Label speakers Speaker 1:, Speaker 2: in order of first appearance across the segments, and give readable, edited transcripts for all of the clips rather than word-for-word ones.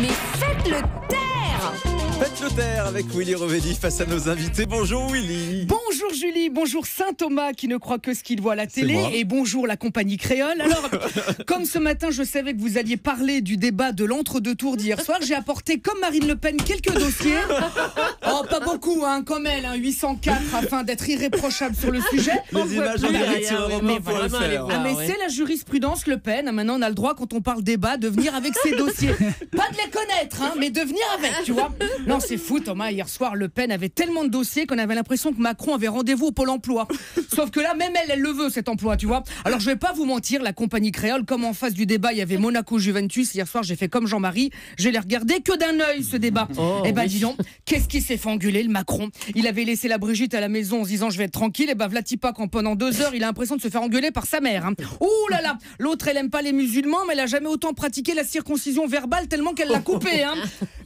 Speaker 1: Mais faites-le taire!
Speaker 2: Faites le taire avec Willy Rovelli face à nos invités. Bonjour Willy.
Speaker 3: Bonjour Julie, bonjour Saint-Thomas qui ne croit que ce qu'il voit à la télé et bonjour la compagnie créole. Alors, comme ce matin je savais que vous alliez parler du débat de l'entre-deux tours d'hier soir, j'ai apporté comme Marine Le Pen quelques dossiers. Oh, pas beaucoup comme elle, 804 afin d'être irréprochable sur le sujet.
Speaker 2: Les images en direct sur Europe1.fr.
Speaker 3: Mais c'est la jurisprudence Le Pen. Maintenant on a le droit quand on parle débat de venir avec ses dossiers. Pas de les connaître, mais de venir avec, tu vois. Non, c'est fou Thomas, hier soir Le Pen avait tellement de dossiers qu'on avait l'impression que Macron avait rendez-vous au Pôle emploi. Sauf que là, même elle le veut cet emploi, tu vois. Alors je vais pas vous mentir, la compagnie créole, comme en face du débat, il y avait Monaco-Juventus. Hier soir, j'ai fait comme Jean-Marie, je l'ai regardé que d'un œil ce débat. Dis donc, qu'est-ce qui s'est fait engueuler le Macron? Il avait laissé la Brigitte à la maison en se disant je vais être tranquille, et Vlatipa quand pendant 2 heures, il a l'impression de se faire engueuler par sa mère. Ouh là là, l'autre elle aime pas les musulmans, mais elle a jamais autant pratiqué la circoncision verbale tellement qu'elle l'a coupée.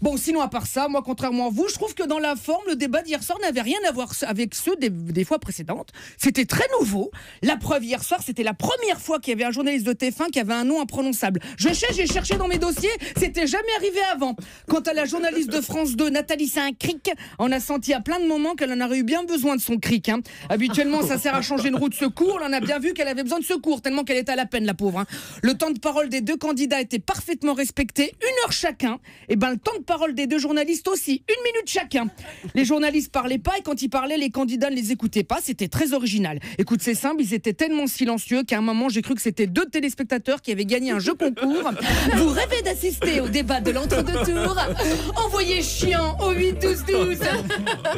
Speaker 3: Bon, sinon à part ça, moi contrairement à vous, je trouve que dans la forme, le débat d'hier soir n'avait rien à voir avec ceux des fois précédentes. C'était très nouveau. La preuve, hier soir, c'était la première fois qu'il y avait un journaliste de TF1 qui avait un nom imprononçable. J'ai cherché dans mes dossiers, c'était jamais arrivé avant. Quant à la journaliste de France 2, Nathalie Saint-Cric, on a senti à plein de moments qu'elle en aurait eu bien besoin de son cric. Habituellement, ça sert à changer une roue de secours. On a bien vu qu'elle avait besoin de secours, tellement qu'elle était à la peine, la pauvre. Le temps de parole des 2 candidats était parfaitement respecté, 1 heure chacun. Et le temps de parole des 2 journalistes aussi, 1 minute chacun. Les journalistes parlaient pas et quand ils parlaient, les candidats ne les écoutaient pas. C'était très original. Écoute, c'est simple, ils étaient tellement silencieux qu'à un moment, j'ai cru que c'était 2 téléspectateurs qui avaient gagné un jeu concours. Vous rêvez d'assister au débat de l'entre-deux tours? Envoyez chiant au 8-12-12.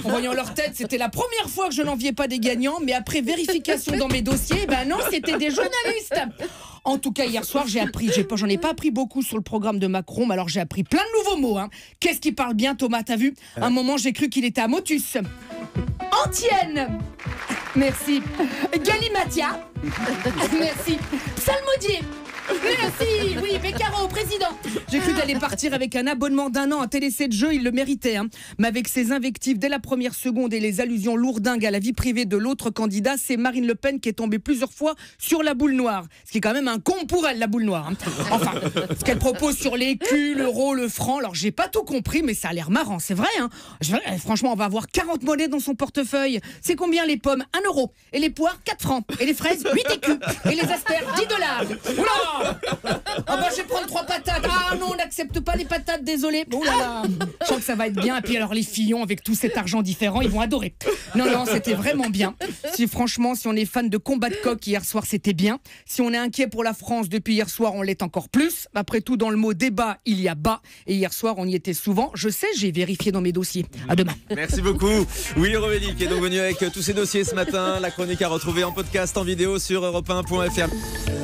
Speaker 3: En voyant leur tête, c'était la première fois que je n'enviais pas des gagnants, mais après vérification dans mes dossiers, non, c'était des journalistes. En tout cas, hier soir, j'en ai pas appris beaucoup sur le programme de Macron, mais alors j'ai appris plein de nouveaux mots. Qu'est-ce qui parle bien, Thomas, t'as vu? Un moment, j'ai cru qu'il était à Motus. Antienne. Merci. Galimatia. Merci. Psalmodier. Merci, oui, Beccaro, président. J'ai cru d'aller partir avec un abonnement d'1 an à Télé 7 Jeux, il le méritait. Mais avec ses invectives dès la première seconde et les allusions lourdingues à la vie privée de l'autre candidat, c'est Marine Le Pen qui est tombée plusieurs fois sur la boule noire. Ce qui est quand même un con pour elle, la boule noire. Enfin, ce qu'elle propose sur l'écu, l'euro, le franc, alors j'ai pas tout compris, mais ça a l'air marrant, c'est vrai. Franchement, on va avoir 40 monnaies dans son portefeuille. C'est combien les pommes? 1 euro. Et les poires, 4 francs. Et les fraises, 8 écus. Et les asperges, 10 $. Oula! Je vais prendre 3 patates. Ah non, on n'accepte pas les patates, désolé. Oh là là, je sens que ça va être bien. Et puis alors les Fillon, avec tout cet argent différent, ils vont adorer. Non, c'était vraiment bien. Franchement, si on est fan de combat de coq hier soir, c'était bien. Si on est inquiet pour la France depuis hier soir, on l'est encore plus. Après tout, dans le mot débat, il y a bas. Et hier soir, on y était souvent. Je sais, j'ai vérifié dans mes dossiers. À demain.
Speaker 2: Merci beaucoup. Willy Rovelli qui est donc venu avec tous ses dossiers ce matin. La chronique à retrouver en podcast, en vidéo sur Europe1.fr.